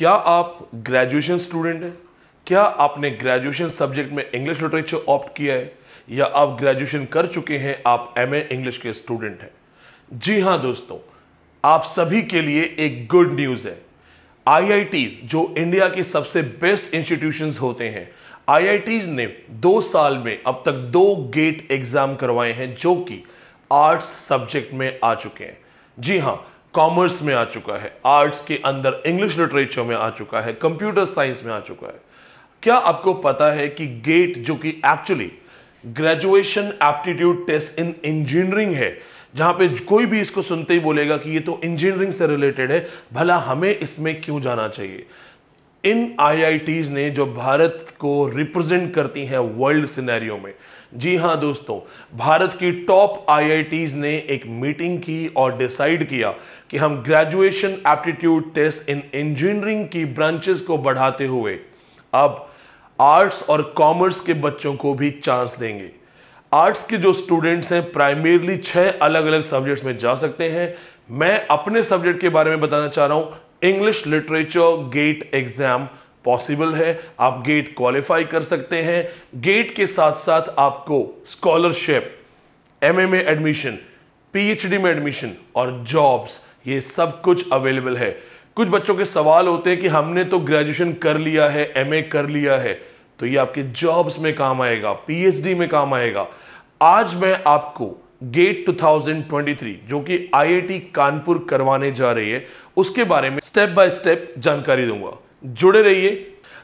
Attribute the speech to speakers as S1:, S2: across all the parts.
S1: क्या आप graduation student हैं? क्या आपने ग्रेजुएशन सब्जेक्ट में इंग्लिश लिटरेचर ऑप्ट किया है, या आप ग्रेजुएशन कर चुके हैं, आप एमए इंग्लिश के स्टूडेंट हैं? जी हां दोस्तों, आप सभी के लिए एक गुड न्यूज़ है। आईआईटीज जो इंडिया के सबसे बेस्ट इंस्टीट्यूशंस होते हैं, आईआईटीज ने 2 साल में अब तक 2 गेट एग्जाम करवाए हैं जो कि आर्ट्स सब्जेक्ट में आ चुके हैं। जी हां, कॉमर्स में आ चुका है, आर्ट्स के अंदर इंग्लिश लिटरेचर में आ चुका है, कंप्यूटर साइंस में आ चुका है। क्या आपको पता है कि गेट जो कि actually graduation aptitude test in engineering है, जहां पे कोई भी इसको सुनते ही बोलेगा कि ये तो इंजीनियरिंग से रिलेटेड है, भला हमें इसमें क्यों जाना चाहिए। इन आईआईटीज ने जो भारत को रिप्रेजेंट करती हैं वर्ल्ड सिनेरियो में, जी हां दोस्तों, भारत की टॉप आईआईटीज ने एक मीटिंग की और डिसाइड किया कि हम graduation aptitude test in engineering की ब्रांचेस को बढ़ाते हुए अब आर्ट्स और कॉमर्स के बच्चों को भी चांस देंगे। आर्ट्स के जो स्टूडेंट्स हैं प्राइमरीली 6 अलग अलग सब्जेक्ट्स में जा सकते हैं। मैं अपने सब्जेक्ट के बारे में बताना चाह रहा हूं। English literature GATE exam possible है, आप गेट क्वालिफाई कर सकते हैं। गेट के साथ साथ आपको स्कॉलरशिप, एमए में एडमिशन, पीएचडी में एडमिशन और जॉब्स, ये सब कुछ अवेलेबल है। कुछ बच्चों के सवाल होते हैं कि हमने तो ग्रेजुएशन कर लिया है, एमए कर लिया है, तो ये आपके जॉब्स में काम आएगा, पीएचडी में काम आएगा। आज मैं आपको गेट 2023 जो कि आईआईटी कानपुर करवाने जा रही है, उसके बारे में स्टेप बाय स्टेप जानकारी दूंगा। जुड़े रहिए।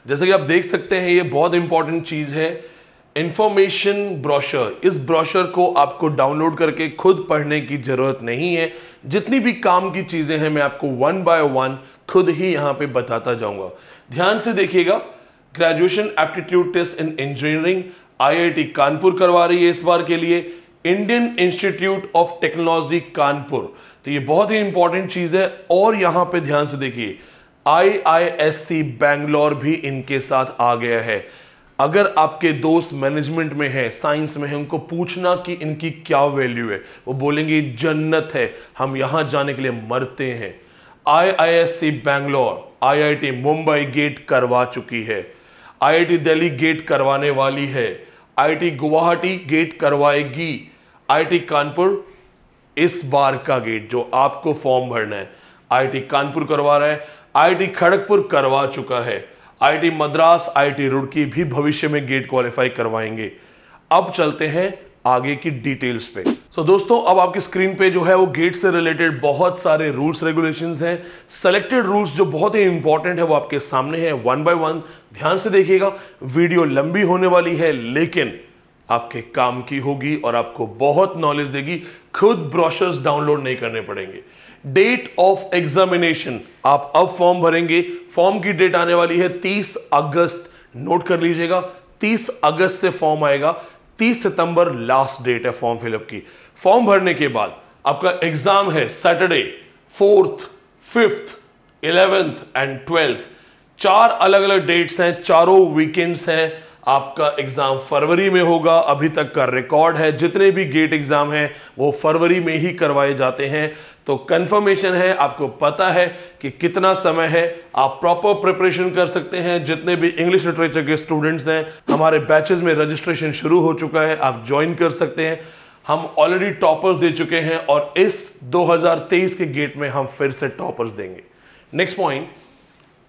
S1: जैसे कि आप देख सकते हैं, ये बहुत इंपॉर्टेंट चीज है, इंफॉर्मेशन ब्रोशर। इस ब्रोशर को आपको डाउनलोड करके खुद पढ़ने की जरूरत नहीं है। जितनी भी काम की चीजें हैं मैं आपको 1 बाय 1 खुद ही यहां पे बताता जाऊंगा। ध्यान से देखिएगा। Graduation aptitude test in engineering IIT Kanpur करवा रही है इस बार के लिए, Indian Institute of Technology Kanpur. तो ये बहुत ही इंपॉर्टेंट चीज है। और यहां पे ध्यान से देखिए, आईआईएससी बैंगलोर भी इनके साथ आ गया है। अगर आपके दोस्त मैनेजमेंट में है, साइंस में है, उनको पूछना कि इनकी क्या वैल्यू है, वो बोलेंगे जन्नत है, हम यहां जाने के लिए मरते हैं। IISc Bangalore, IIT Mumbai GATE करवा चुकी है, आईआईटी दिल्ली गेट करवाने वाली है, आईआईटी गुवाहाटी गेट करवाएगी, आईआईटी कानपुर इस बार का गेट जो आपको फॉर्म भरना है आईआईटी कानपुर करवा रहा है, आईआईटी खड़गपुर करवा चुका है, आईआईटी मद्रास, आईआईटी रुड़की भी भविष्य में गेट क्वालिफाई करवाएंगे। अब चलते हैं आगे की डिटेल्स पे। तो दोस्तों, अब आपकी स्क्रीन पे जो है वो गेट से रिलेटेड बहुत सारे रूल्स रेगुलेशंस हैं। सेलेक्टेड रूल्स जो बहुत ही इंपॉर्टेंट है वो आपके सामने है, 1 बाय 1 ध्यान से देखिएगा। वीडियो लंबी होने वाली है लेकिन आपके काम की होगी और आपको बहुत नॉलेज देगी। खुद ब्रोशर्स डाउनलोड नहीं करने पड़ेंगे। डेट ऑफ एग्जामिनेशन, आप अब फॉर्म भरेंगे। फॉर्म की डेट आने वाली है 30 अगस्त, नोट कर लीजिएगा। 30 अगस्त से फॉर्म आएगा, 30 सितंबर लास्ट डेट है फॉर्म फिलअप की। फॉर्म भरने के बाद आपका एग्जाम है Saturday 4th, 5th, 11th and 12th। 4 अलग अलग डेट्स हैं, चारों वीकेंड्स हैं। आपका एग्जाम फरवरी में होगा। अभी तक का रिकॉर्ड है, जितने भी गेट एग्जाम हैं वो फरवरी में ही करवाए जाते हैं। तो कंफर्मेशन है, आपको पता है कि कितना समय है, आप प्रॉपर प्रिपरेशन कर सकते हैं। जितने भी इंग्लिश लिटरेचर के स्टूडेंट्स हैं, हमारे बैचेस में रजिस्ट्रेशन शुरू हो चुका है, आप ज्वाइन कर सकते हैं। हम ऑलरेडी टॉपर्स दे चुके हैं और इस 2023 के गेट में हम फिर से टॉपर्स देंगे। Next point,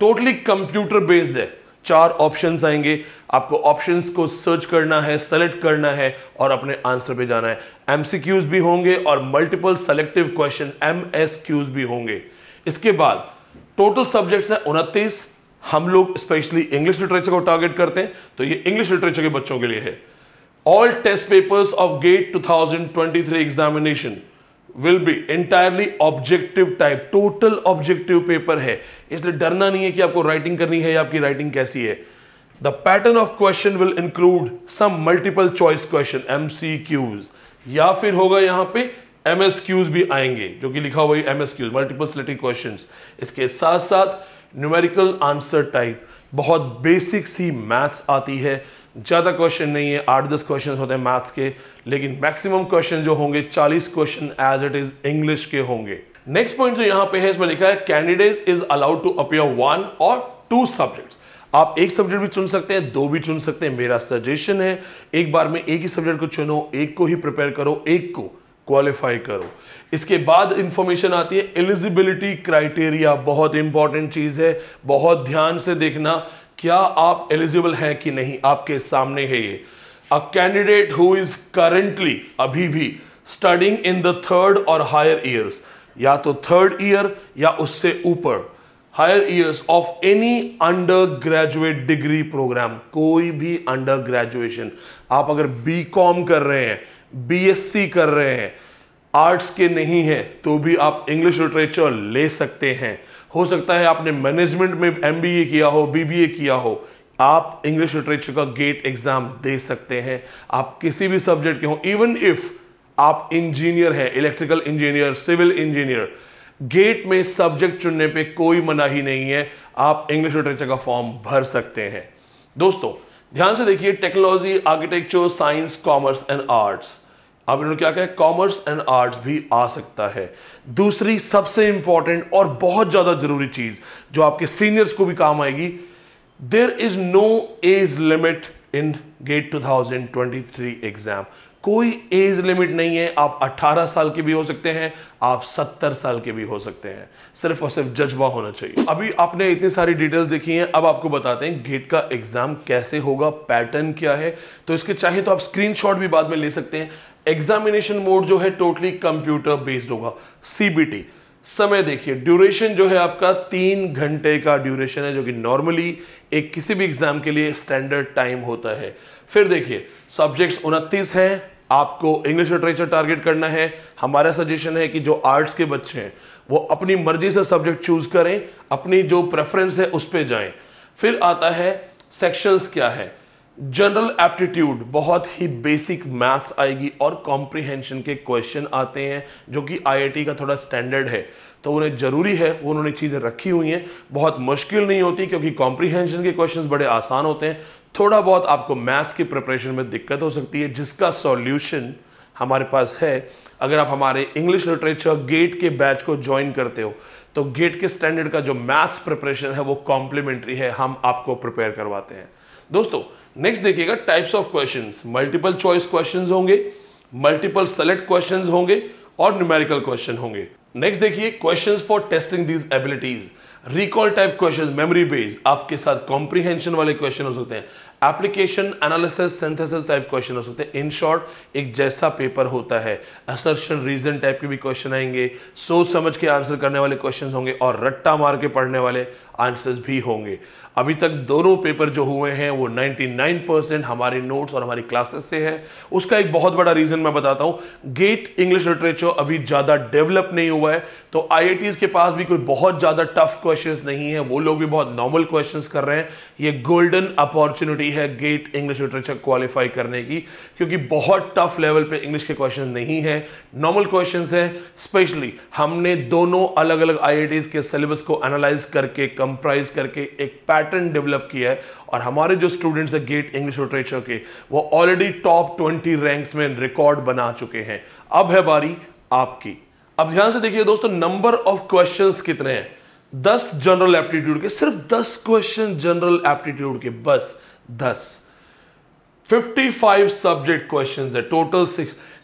S1: totally computer based है। 4 ऑप्शंस आएंगे, आपको ऑप्शंस को सर्च करना है, सेलेक्ट करना है और अपने आंसर पे जाना है। एमसीक्यूज भी होंगे और मल्टीपल सेलेक्टिव क्वेश्चन एमएसक्यूज भी होंगे। इसके बाद टोटल सब्जेक्ट्स हैं 29। हम लोग स्पेशली इंग्लिश लिटरेचर को टारगेट करते हैं, तो ये इंग्लिश लिटरेचर के बच्चों के लिए है। All test papers of GATE 2023 examination will be entirely objective type, total objective paper है, इसलिए डरना नहीं है कि आपको राइटिंग करनी है या आपकी राइटिंग कैसी है। The pattern of question will include some multiple choice question MCQs, या फिर होगा यहां पे एमएसक्यूज भी आएंगे, जो कि लिखा हुआ है एमएसक्यूज, मल्टीपल सिलेक्टिव क्वेश्चंस। इसके साथ साथ न्यूमेरिकल आंसर टाइप, बहुत बेसिक सी मैथ्स आती है, ज़्यादा क्वेश्चन नहीं है, 8-10 क्वेश्चन होते हैं मैथ्स के, लेकिन मैक्सिमम क्वेश्चन जो होंगे 40 question as it is English के होंगे। नेक्स्ट पॉइंट जो यहां पे है, इसमें लिखा है candidate is allowed to appear 1 और 2 सब्जेक्ट्स। आप एक सब्जेक्ट भी चुन सकते हैं, 2 भी चुन सकते हैं। मेरा सजेशन है एक बार में एक ही सब्जेक्ट को चुनो, एक को ही प्रिपेयर करो, एक को क्वालिफाई करो। इसके बाद इंफॉर्मेशन आती है एलिजिबिलिटी क्राइटेरिया। बहुत इंपॉर्टेंट चीज है, बहुत ध्यान से देखना क्या आप एलिजिबल हैं कि नहीं। आपके सामने है ये, a candidate who is currently, अभी भी स्टडिंग इन द 3rd और हायर ईयर्स, या तो 3rd ईयर या उससे ऊपर, higher years of any under graduate degree program, कोई भी अंडर ग्रेजुएशन। आप अगर बीकॉम कर रहे हैं, बीएससी कर रहे हैं, आर्ट्स के नहीं हैं, तो भी आप इंग्लिश लिटरेचर ले सकते हैं। हो सकता है आपने मैनेजमेंट में एमबीए किया हो, बीबीए किया हो, आप इंग्लिश लिटरेचर का गेट एग्जाम दे सकते हैं। आप किसी भी सब्जेक्ट के हो, इवन इफ आप इंजीनियर हैं, electrical engineer, civil engineer, GATE में सब्जेक्ट चुनने पे कोई मनाही नहीं है। आप इंग्लिश लिटरेचर का फॉर्म भर सकते हैं। दोस्तों ध्यान से देखिए, technology, architecture, science, commerce and arts. अब इन्होंने क्या कहा, कॉमर्स एंड आर्ट्स भी आ सकता है। दूसरी सबसे इंपॉर्टेंट और बहुत ज्यादा जरूरी चीज जो आपके सीनियर्स को भी काम आएगी, there is no age limit in GATE 2023 exam. कोई एज लिमिट नहीं है। आप 18 साल के भी हो सकते हैं, आप 70 साल के भी हो सकते हैं, सिर्फ और सिर्फ जज्बा होना चाहिए। अभी आपने इतनी सारी डिटेल्स देखी हैं, अब आपको बताते हैं गेट का एग्जाम कैसे होगा, पैटर्न क्या है। तो इसके चाहे तो आप स्क्रीनशॉट भी बाद में ले सकते हैं। एग्जामिनेशन मोड जो है टोटली कंप्यूटर बेस्ड होगा, सीबीटी। समय देखिए, ड्यूरेशन जो है आपका 3 घंटे का ड्यूरेशन है, जो कि नॉर्मली एक किसी भी एग्जाम के लिए स्टैंडर्ड टाइम होता है। फिर देखिए सब्जेक्ट्स 29 हैं, आपको इंग्लिश लिटरेचर टारगेट करना है। हमारा सजेशन है कि जो आर्ट्स के बच्चे हैं वो अपनी मर्जी से सब्जेक्ट चूज करें, अपनी जो प्रेफरेंस है उस पे जाएं। फिर आता है सेक्शंस क्या है, जनरल एप्टीट्यूड, बहुत ही बेसिक मैथ्स आएगी और कॉम्प्रिहेंशन के क्वेश्चन आते हैं, जो कि आईआईटी का थोड़ा स्टैंडर्ड है, तो उन्हें जरूरी है, वो उन्होंने चीजें रखी हुई हैं। बहुत मुश्किल नहीं होती क्योंकि कॉम्प्रिहेंशन के क्वेश्चंस बड़े आसान होते हैं। थोड़ा बहुत आपको मैथ्स की प्रिपरेशन में दिक्कत हो सकती है, जिसका सॉल्यूशन हमारे पास है। अगर आप हमारे इंग्लिश लिटरेचर गेट के बैच को ज्वाइन करते हो तो गेट के स्टैंडर्ड का जो मैथ्स प्रिपरेशन है वो कॉम्प्लीमेंट्री है, हम आपको प्रिपेयर करवाते हैं। दोस्तों नेक्स्ट देखिएगा, types of questions, multiple choice questions होंगे, मल्टीपल सेलेक्ट क्वेश्चंस होंगे और न्यूमेरिकल क्वेश्चन होंगे। नेक्स्ट देखिए, questions for testing these abilities, recall type question, memory based, आपके साथ कॉम्प्रिहेंशन वाले क्वेश्चन हो सकते हैं, application, analysis, synthesis type question हो सकते हैं। इन शॉर्ट एक जैसा पेपर होता है, असर्शन, रीजन टाइप के भी क्वेश्चन आएंगे, सोच समझ के आंसर करने वाले क्वेश्चन होंगे और रट्टा मार के पढ़ने वाले आंसर्स भी होंगे। अभी तक दोनों पेपर जो हुए हैं वो 99% हमारे नोट्स और हमारी क्लासेस से है। उसका एक बहुत बड़ा रीजन मैं बताता हूं, गेट इंग्लिश लिटरेचर अभी ज्यादा डेवलप नहीं हुआ है, तो आईआईटीज के पास भी कोई बहुत ज्यादा टफ क्वेश्चंस नहीं है, वो लोग भी बहुत नॉर्मल क्वेश्चंस कर रहे हैं। ये गोल्डन अपॉर्चुनिटी है गेट इंग्लिश लिटरेचर क्वालिफाई करने की, क्योंकि बहुत टफ लेवल पे इंग्लिश के क्वेश्चन नहीं है, नॉर्मल क्वेश्चंस है। स्पेशली हमने दोनों अलग अलग आईआईटीज के सिलेबस को एनालाइज करके, कंप्राइज करके एक पैटर्न डेवलप किया है, और हमारे जो स्टूडेंट्स है गेट इंग्लिश लिटरेचर के, वो ऑलरेडी टॉप 20 रैंक्स में रिकॉर्ड बना चुके हैं। अब है बारी आपकी। अब ध्यान से देखिए दोस्तों, नंबर ऑफ क्वेश्चंस कितने हैं? 10 जनरल एप्टीट्यूड के, सिर्फ 10 क्वेश्चन जनरल एप्टीट्यूड के, बस 10। 55 सब्जेक्ट क्वेश्चंस है, टोटल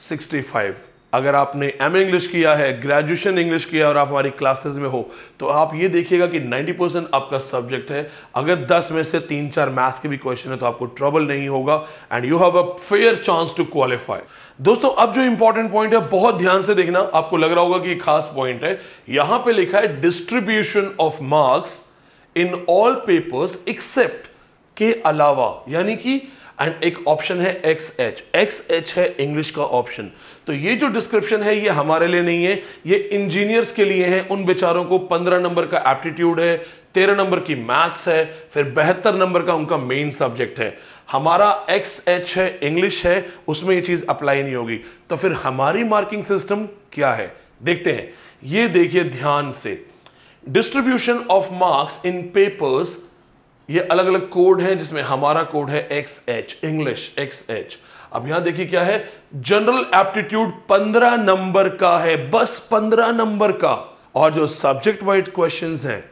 S1: 65। अगर आपने एम इंग्लिश किया है, ग्रेजुएशन इंग्लिश किया और आप हमारी क्लासेस में हो, तो आप ये देखिएगा कि 90% आपका सब्जेक्ट है। अगर 10 में से 3-4 मैथ्स के भी क्वेश्चन है तो आपको ट्रबल नहीं होगा, and you have a fair chance to qualify. दोस्तों अब जो इंपॉर्टेंट पॉइंट है, बहुत ध्यान से देखना, आपको लग रहा होगा कि खास पॉइंट है। यहां पे लिखा है distribution of marks in all papers except, के अलावा, यानी कि एंड एक ऑप्शन है XH है इंग्लिश का ऑप्शन। तो ये जो डिस्क्रिप्शन है ये हमारे लिए नहीं है, ये इंजीनियर्स के लिए है। उन बेचारों को 15 नंबर का एप्टीट्यूड है, 13 नंबर की मैथ्स है, फिर 72 नंबर का उनका मेन सब्जेक्ट है। हमारा XH है, इंग्लिश है, उसमें ये चीज अप्लाई नहीं होगी। तो फिर हमारी मार्किंग सिस्टम क्या है, देखते हैं। ये देखिए ध्यान से, distribution of marks in papers, ये अलग अलग कोड है, जिसमें हमारा कोड है XH, इंग्लिश XH। अब यहां देखिए क्या है, जनरल एप्टीट्यूड 15 नंबर का है, बस 15 नंबर का। और जो सब्जेक्ट वाइज क्वेश्चंस हैं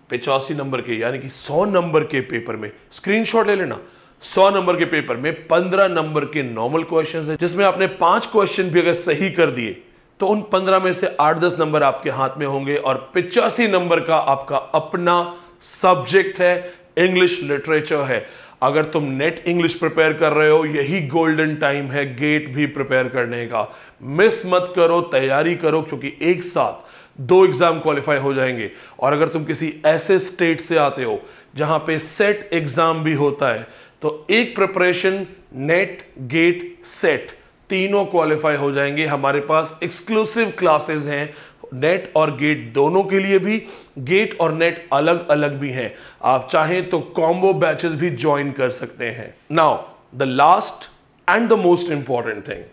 S1: 85 नंबर के, यानी कि 100 नंबर के पेपर में, स्क्रीनशॉट ले लेना, 100 नंबर के पेपर में 15 नंबर के नॉर्मल क्वेश्चंस हैं, जिसमें आपने 5 क्वेश्चन भी अगर सही कर दिए तो उन 15 में से 8-10 नंबर आपके हाथ में होंगे और 85 नंबर का आपका अपना सब्जेक्ट है, इंग्लिश लिटरेचर है। अगर तुम नेट इंग्लिश प्रिपेयर कर रहे हो, यही गोल्डन टाइम है गेट भी प्रिपेयर करने का। मिस मत करो, तैयारी करो, क्योंकि एक साथ 2 एग्जाम क्वालिफाई हो जाएंगे। और अगर तुम किसी ऐसे स्टेट से आते हो जहां पे सेट एग्जाम भी होता है, तो एक प्रिपरेशन नेट गेट सेट तीनों क्वालिफाई हो जाएंगे। हमारे पास एक्सक्लूसिव क्लासेस हैं नेट और गेट दोनों के लिए भी, गेट और नेट अलग अलग भी हैं। आप चाहें तो कॉम्बो बैचेस भी ज्वाइन कर सकते हैं। Now the last and the most important thing,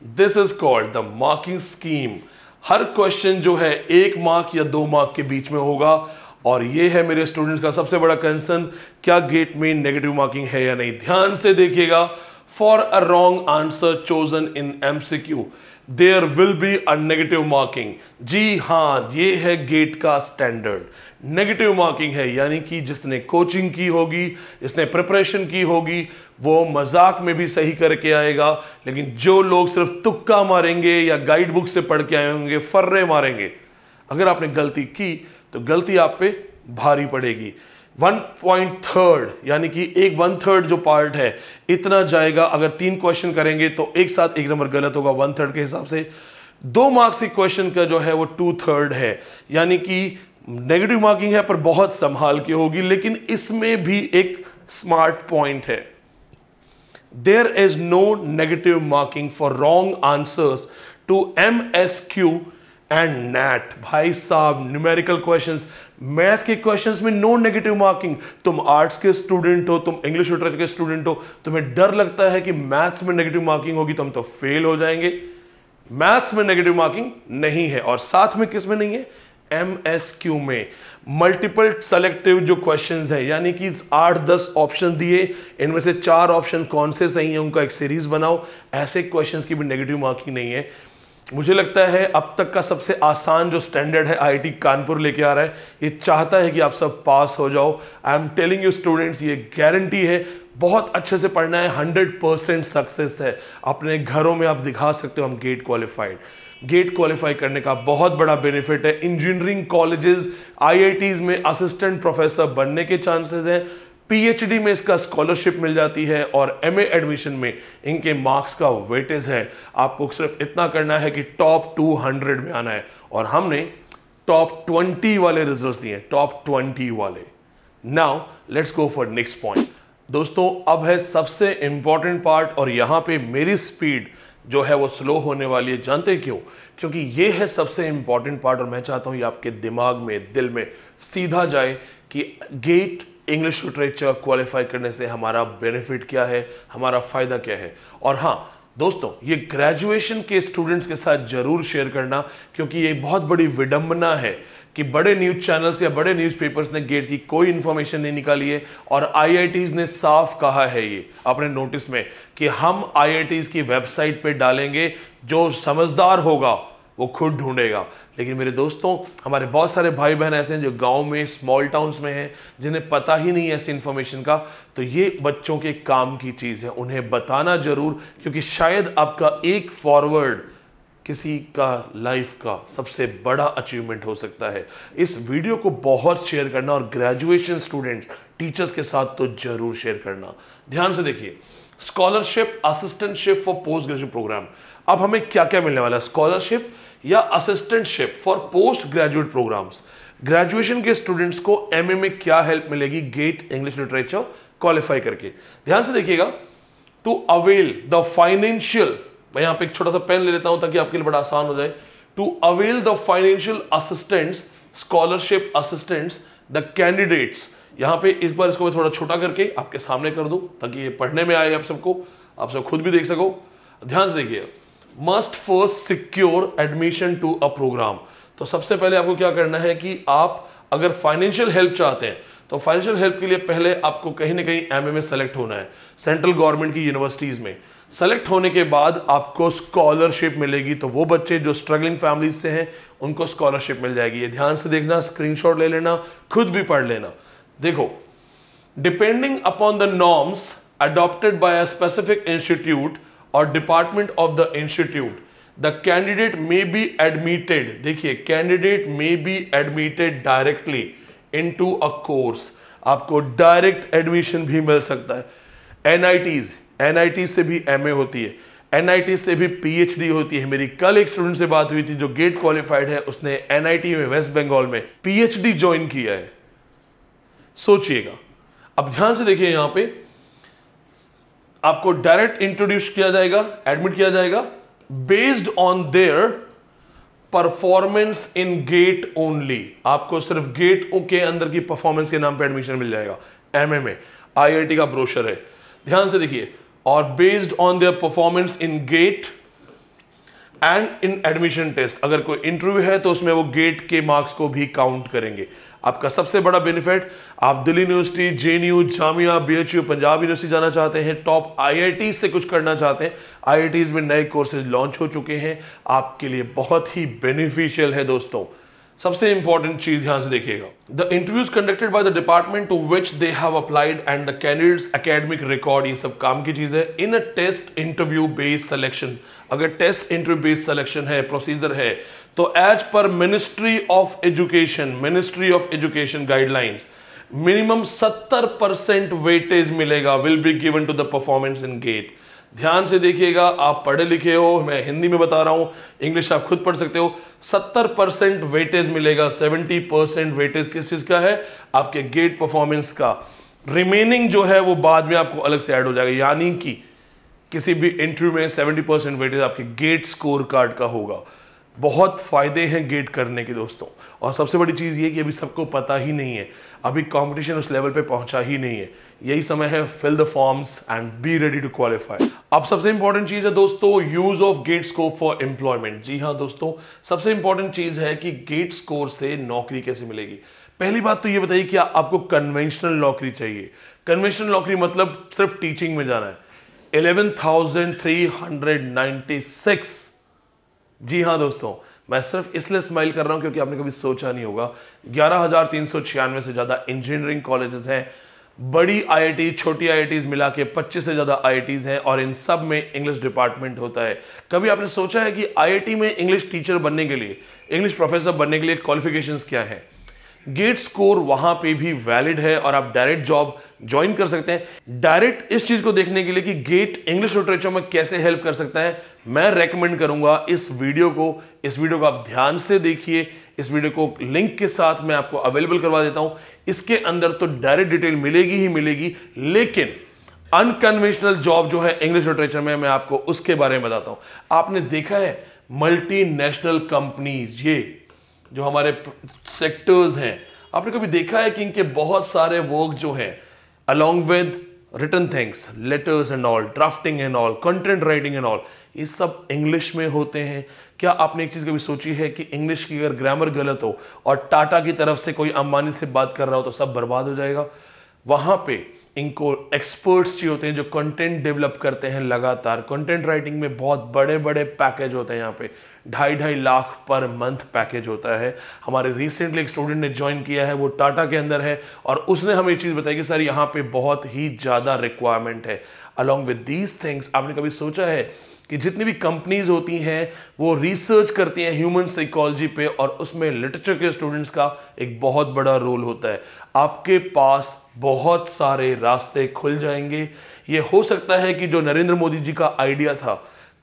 S1: this is called the marking scheme. Her question जो है 1 मार्क या 2 मार्क के बीच में होगा, और ये है मेरे स्टूडेंट्स का सबसे बड़ा कंसर्न, क्या गेट में नेगेटिव मार्किंग है या नहीं। ध्यान से देखिएगा, for a wrong answer chosen in MCQ there will be a negative marking. जी हां, ये है गेट का स्टैंडर्ड। नेगेटिव मार्किंग है, यानी कि जिसने कोचिंग की होगी, जिसने प्रिपरेशन की होगी, वो मजाक में भी सही करके आएगा। लेकिन जो लोग सिर्फ तुक्का मारेंगे या गाइड बुक से पढ़ के आए होंगे, फर्रे मारेंगे, अगर आपने गलती की तो गलती आप पे भारी पड़ेगी। 1/3 यानी कि 1/3 जो पार्ट है इतना जाएगा। अगर 3 क्वेश्चन करेंगे तो एक साथ 1 नंबर गलत होगा 1/3 के हिसाब से। 2 मार्क्स के क्वेश्चन का जो है वो 2/3 है, यानी कि नेगेटिव मार्किंग है पर बहुत संभाल के होगी। लेकिन इसमें भी एक स्मार्ट पॉइंट है, there is no negative marking for wrong answers to MSQ and NAT. भाई साहब, न्यूमेरिकल क्वेश्चंस, मैथ के क्वेश्चंस में नो नेगेटिव मार्किंग। तुम आर्ट्स के स्टूडेंट हो, तुम इंग्लिश लिटरेचर के स्टूडेंट हो, तुम्हें डर लगता है कि मैथ्स में नेगेटिव मार्किंग होगी तो हम तो फेल हो जाएंगे। मैथ्स में नेगेटिव मार्किंग नहीं है। और साथ में किस में नहीं है? MSQ में। मल्टीपल सेलेक्टिव जो क्वेश्चंस है, यानी कि 8-10 ऑप्शन दिए, इनमें से 4 ऑप्शन कौन से सही है उनका एक सीरीज बनाओ, ऐसे क्वेश्चंस की भी नेगेटिव मार्किंग नहीं है। मुझे लगता है अब तक का सबसे आसान जो स्टैंडर्ड है IIT कानपुर लेके आ रहा है, ये चाहता है कि आप सब पास हो जाओ। I am telling you students, ये गारंटी है, बहुत अच्छे से पढ़ना है, 100% सक्सेस है। अपने घरों में आप दिखा सकते हो हम गेट क्वालिफाइड। गेट क्वालिफाई करने का बहुत बड़ा बेनिफिट है। इंजीनियरिंग कॉलेजेस, IITs में असिस्टेंट प्रोफेसर बनने के चांसेस हैं। PhD में इसका स्कॉलरशिप मिल जाती है और MA एडमिशन में इनके मार्क्स का वेटेज है। आपको सिर्फ इतना करना है कि टॉप 200 में आना है, और हमने टॉप 20 वाले रिजल्ट्स दिए, टॉप 20 वाले। Now let's go for next point. दोस्तों, अब है सबसे इंपॉर्टेंट पार्ट, और यहां पे मेरी स्पीड जो है वो स्लो होने वाली है। जानते क्यों? क्योंकि ये है सबसे इंपॉर्टेंट पार्ट, और मैं चाहता हूं ये आपके दिमाग में, दिल में सीधा जाए कि गेट इंग्लिश लिटरेचर क्वालिफाई करने से हमारा बेनिफिट क्या है, हमारा फायदा क्या है। और हां दोस्तों, ये ग्रेजुएशन के स्टूडेंट्स के साथ जरूर शेयर करना, क्योंकि ये बहुत बड़ी विडंबना है कि बड़े न्यूज चैनल्स या बड़े न्यूज़पेपर्स ने गेट की कोई इंफॉर्मेशन नहीं निकाली है, और IITs ने साफ कहा है ये अपने नोटिस में कि हम IITs की वेबसाइट पे डालेंगे, जो समझदार होगा वो खुद ढूंढेगा। लेकिन मेरे दोस्तों, हमारे बहुत सारे भाई बहन ऐसे हैं जो गांव में, स्मॉल टाउन्स में हैं, जिन्हें पता ही नहीं है ऐसी इंफॉर्मेशन का। तो ये बच्चों के काम की चीज है, उन्हें बताना जरूर, क्योंकि शायद आपका एक फॉरवर्ड किसी का लाइफ का सबसे बड़ा अचीवमेंट हो सकता है। इस वीडियो को बहुत शेयर करना, और ग्रेजुएशन स्टूडेंट्स, टीचर्स के साथ तो जरूर शेयर करना। ध्यान से देखिए, scholarship, assistantship for post graduation program. अब हमें क्या क्या मिलने वाला है? स्कॉलरशिप या assistantship for post graduate programs. Graduation के स्टूडेंट्स को MA में क्या हेल्प मिलेगी गेट इंग्लिश लिटरेचर क्वालिफाई करके? ध्यान से देखिएगा, टू अवेल द फाइनेंशियल, मैं यहां पे एक छोटा सा पेन ले लेता हूं ताकि आपके लिए बड़ा आसान हो जाए। To avail the financial assistants, scholarship assistants, the candidates. यहां पे इस बार इसको मैं थोड़ा छोटा करके आपके सामने कर दूं ताकि ये पढ़ने में आए आप सबको, आप सब खुद भी देख सको। ध्यान से देखिए, must first secure admission to a program. तो सबसे पहले आपको क्या करना है कि आप अगर फाइनेंशियल हेल्प चाहते हैं तो फाइनेंशियल हेल्प के लिए पहले आपको कहीं ना कहीं MA में सेलेक्ट होना है, सेंट्रल गवर्नमेंट की यूनिवर्सिटीज में। सेलेक्ट होने के बाद आपको स्कॉलरशिप मिलेगी, तो वो बच्चे जो स्ट्रगलिंग फैमिलीज से हैं उनको स्कॉलरशिप मिल जाएगी। ये ध्यान से देखना, स्क्रीनशॉट ले लेना, खुद भी पढ़ लेना। देखो, depending upon the norms adopted by a specific institute or department of the institute, the candidate may be admitted, देखिए candidate may be admitted directly into a course, आपको डायरेक्ट एडमिशन भी मिल सकता है। NIT से भी MA होती है, NIT से भी PhD होती है। मेरी कल एक स्टूडेंट से बात हुई थी जो गेट क्वालिफाइड है, उसने NIT में वेस्ट बंगाल में PhD ज्वाइन किया है। सोचिएगा, अब ध्यान से देखिए, यहां पे आपको डायरेक्ट इंट्रोड्यूस किया जाएगा, एडमिट किया जाएगा based on their performance in get only. आपको सिर्फ गेट के अंदर की परफॉर्मेंस के नाम पे एडमिशन मिल जाएगा। MA में IIT का ब्रोशर है, ध्यान से देखिए, और based on their performance in GATE and in admission test. अगर कोई इंटरव्यू है तो उसमें वो गेट के मार्क्स को भी काउंट करेंगे। आपका सबसे बड़ा बेनिफिट, आप Delhi university, JNU, Jamia, BHU, Punjab university जाना चाहते हैं, टॉप IIT से कुछ करना चाहते हैं, IITs में नए कोर्सेज लॉन्च हो चुके हैं, आपके लिए बहुत ही बेनिफिशियल है दोस्तों। सबसे इंपॉर्टेंट चीज ध्यान से देखिएगा, the interviews conducted by the department to which they have applied and the candidates academic record, ये सब काम की चीज है। In a test interview based selection, अगर टेस्ट इंटरव्यू बेस्ड सिलेक्शन है, प्रोसीजर है, तो as per ministry of education guidelines minimum 70% weightage मिलेगा, will be given to the performance in GATE. ध्यान से देखिएगा, आप पढ़े लिखे हो, मैं हिंदी में बता रहा हूं, इंग्लिश आप खुद पढ़ सकते हो। 70% वेटेज मिलेगा, 70% वेटेज किस चीज का है? आपके गेट परफॉर्मेंस का। रिमेनिंग जो है वो बाद में आपको अलग से ऐड हो जाएगा, यानी कि किसी भी इंटरव्यू में 70% वेटेज आपके गेट स्कोर कार्ड का होगा। बहुत फायदे हैं गेट करने के दोस्तों, और सबसे बड़ी चीज ये कि अभी सबको पता ही नहीं है, अभी कंपटीशन उस लेवल पे पहुंचा ही नहीं है। यही समय है, fill the forms and be ready to qualify. अब सबसे इंपॉर्टेंट चीज है दोस्तों, use of GATE score for employment. जी हाँ दोस्तों, सबसे इंपॉर्टेंट चीज है कि गेट स्कोर से नौकरी कैसे मिलेगी। पहली बात तो ये बताइए कि आपको कन्वेंशनल नौकरी चाहिए। कन्वेंशनल नौकरी मतलब सिर्फ टीचिंग में जाना है। 11,396, जी हाँ दोस्तों, मैं सिर्फ इसलिए स्माइल कर रहा हूं क्योंकि आपने कभी सोचा नहीं होगा, 11,396 से ज्यादा इंजीनियरिंग कॉलेजेस हैं। बड़ी IIT, छोटी IITs मिला के 25 से ज्यादा IITs हैं, और इन सब में इंग्लिश डिपार्टमेंट होता है। कभी आपने सोचा है कि IIT में इंग्लिश टीचर बनने के लिए, इंग्लिश प्रोफेसर बनने के लिए क्वालिफिकेशंस क्या है? गेट स्कोर वहां पे भी वैलिड है और आप डायरेक्ट जॉब ज्वाइन कर सकते हैं। डायरेक्ट इस चीज को देखने के लिए कि गेट इंग्लिश लिटरेचर में कैसे हेल्प कर सकता है, मैं रेकमेंड करूंगा इस वीडियो को आप ध्यान से देखिए। इस वीडियो को लिंक के साथ मैं आपको अवेलेबल करवा देता हूं। इसके अंदर तो डायरेक्ट डिटेल मिलेगी ही मिलेगी, लेकिन अनकन्वेंशनल जॉब जो है इंग्लिश लिटरेचर में, मैं आपको उसके बारे में बताता हूं। आपने देखा है मल्टीनेशनल कंपनीज, ये जो हमारे सेक्टर्स हैं, आपने कभी देखा है कि इनके बहुत सारे वर्क जो हैं along with written things, letters and all, drafting and all, content writing and all, ये सब इंग्लिश में होते हैं। क्या आपने एक चीज कभी सोची है कि इंग्लिश की अगर ग्रामर गलत हो और टाटा की तरफ से कोई अंबानी से बात कर रहा हो तो सब बर्बाद हो जाएगा? वहां पे इनको एक्सपर्ट्स चाहिए होते हैं जो कंटेंट डेवलप करते हैं लगातार। कंटेंट राइटिंग में बहुत बड़े बड़े पैकेज होते हैं, यहाँ पे 2.5 लाख पर मंथ पैकेज होता है। हमारे रिसेंटली एक स्टूडेंट ने ज्वाइन किया है, वो टाटा के अंदर है, और उसने हमें एक चीज बताई कि सर यहाँ पे बहुत ही ज्यादा रिक्वायरमेंट है। अलॉन्ग विद दीज थिंग्स, आपने कभी सोचा है कि जितनी भी कंपनीज होती हैं वो रिसर्च करती हैं ह्यूमन साइकोलॉजी पे, और उसमें लिटरेचर के स्टूडेंट्स का एक बहुत बड़ा रोल होता है। आपके पास बहुत सारे रास्ते खुल जाएंगे। ये हो सकता है कि जो नरेंद्र मोदी जी का आइडिया था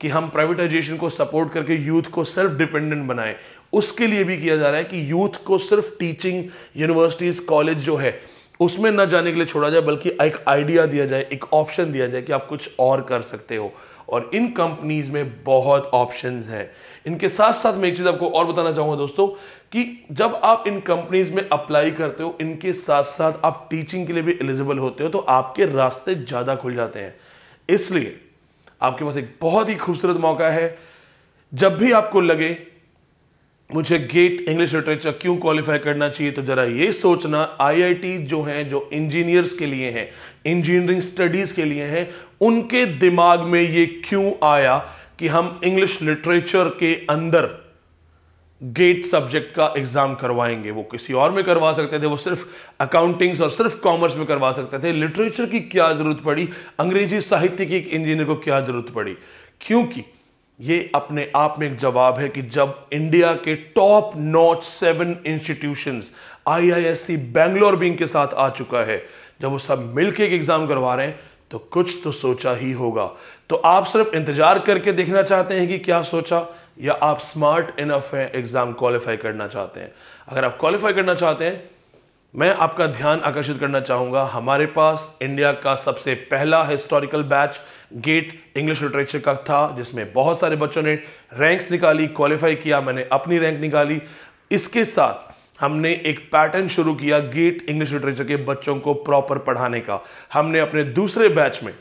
S1: कि हम प्राइवेटाइजेशन को सपोर्ट करके यूथ को सेल्फ डिपेंडेंट बनाएं, उसके लिए भी किया जा रहा है कि यूथ को सिर्फ टीचिंग, यूनिवर्सिटीज, कॉलेज जो है उसमें ना जाने के लिए छोड़ा जाए, बल्कि एक आइडिया दिया जाए, एक ऑप्शन दिया जाए कि आप कुछ और कर सकते हो। और इन कंपनीज में बहुत ऑप्शंस हैं। इनके साथ साथ मैं एक चीज आपको और बताना चाहूंगा दोस्तों, कि जब आप इन कंपनीज में अप्लाई करते हो, इनके साथ साथ आप टीचिंग के लिए भी एलिजिबल होते हो, तो आपके रास्ते ज्यादा खुल जाते हैं। इसलिए आपके पास एक बहुत ही खूबसूरत मौका है। जब भी आपको लगे मुझे गेट इंग्लिश लिटरेचर क्यों क्वालिफाई करना चाहिए, तो जरा ये सोचना, IIT जो हैं, जो इंजीनियर्स के लिए हैं, इंजीनियरिंग स्टडीज के लिए हैं, उनके दिमाग में ये क्यों आया कि हम इंग्लिश लिटरेचर के अंदर गेट सब्जेक्ट का एग्जाम करवाएंगे। वो किसी और में करवा सकते थे, वो सिर्फ अकाउंटिंग्स और सिर्फ कॉमर्स में करवा सकते थे। लिटरेचर की क्या जरूरत पड़ी, अंग्रेजी साहित्य की एक इंजीनियर को क्या जरूरत पड़ी? क्योंकि ये अपने आप में एक जवाब है कि जब इंडिया के top notch 7 institutions IISc Bangalore भी इनके साथ आ चुका है, जब वो सब मिलकर एक एग्जाम करवा रहे हैं तो कुछ तो सोचा ही होगा। तो आप सिर्फ इंतजार करके देखना चाहते हैं कि क्या सोचा, या आप स्मार्ट इनफ है एग्जाम क्वालिफाई करना चाहते हैं? अगर आप क्वालिफाई करना चाहते हैं, मैं आपका ध्यान आकर्षित करना चाहूंगा, हमारे पास इंडिया का सबसे पहला historical batch GATE English literature का था, जिसमें बहुत सारे बच्चों ने रैंक्स निकाली, क्वालिफाई किया। मैंने अपनी रैंक निकाली। इसके साथ हमने एक पैटर्न शुरू किया गेट इंग्लिश लिटरेचर के बच्चों को प्रॉपर पढ़ाने का। हमने अपने दूसरे बैच में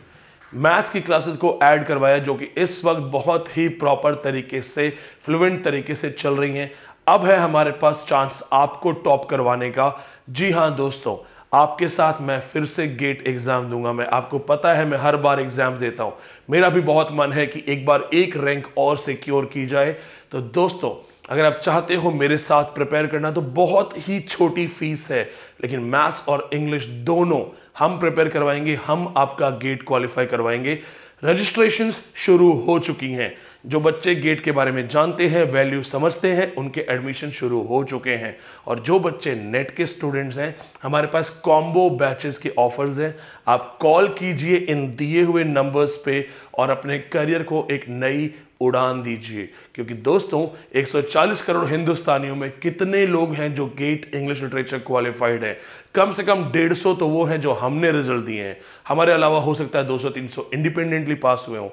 S1: मैथ्स की क्लासेस को ऐड करवाया, जो कि इस वक्त बहुत ही प्रॉपर तरीके से, फ्लुएंट तरीके से चल रही हैं। अब है हमारे पास चांस आपको टॉप करवाने का। जी हां दोस्तों, आपके साथ मैं फिर से गेट एग्जाम दूंगा। मैं आपको पता है मैं हर बार एग्जाम देता हूं, मेरा भी बहुत मन है कि एक बार एक रैंक और सिक्योर की जाए। तो दोस्तों, अगर आप चाहते हो मेरे साथ प्रिपेयर करना, तो बहुत ही छोटी फीस है, लेकिन मैथ्स और इंग्लिश दोनों हम प्रिपेयर करवाएंगे, हम आपका गेट क्वालिफाई करवाएंगे। रजिस्ट्रेशंस शुरू हो चुकी हैं। जो बच्चे गेट के बारे में जानते हैं, वैल्यू समझते हैं, उनके एडमिशन शुरू हो चुके हैं। और जो बच्चे नेट के स्टूडेंट्स हैं, हमारे पास कॉम्बो बैचेस के ऑफर्स हैं। आप कॉल कीजिए इन दिए हुए नंबर्स पे और अपने करियर को एक नई उड़ान दीजिए। क्योंकि दोस्तों, 140 करोड़ हिंदुस्तानियों में कितने लोग हैं जो गेट इंग्लिश लिटरेचर क्वालिफाइड है? कम से कम 150 तो वो हैं जो हमने रिजल्ट दिए हैं। हमारे अलावा हो सकता है 200-300 इंडिपेंडेंटली पास हुए हों,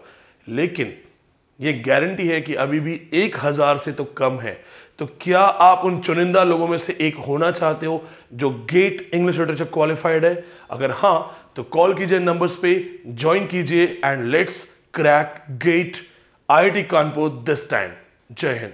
S1: लेकिन ये गारंटी है कि अभी भी 1000 से तो कम है। तो क्या आप उन चुनिंदा लोगों में से एक होना चाहते हो जो गेट इंग्लिश लिटरेचर क्वालिफाइड है? अगर हां, तो कॉल कीजिए नंबर्स पे, ज्वाइन कीजिए and let's crack GATE IIT Kanpur this time. जय हिंद।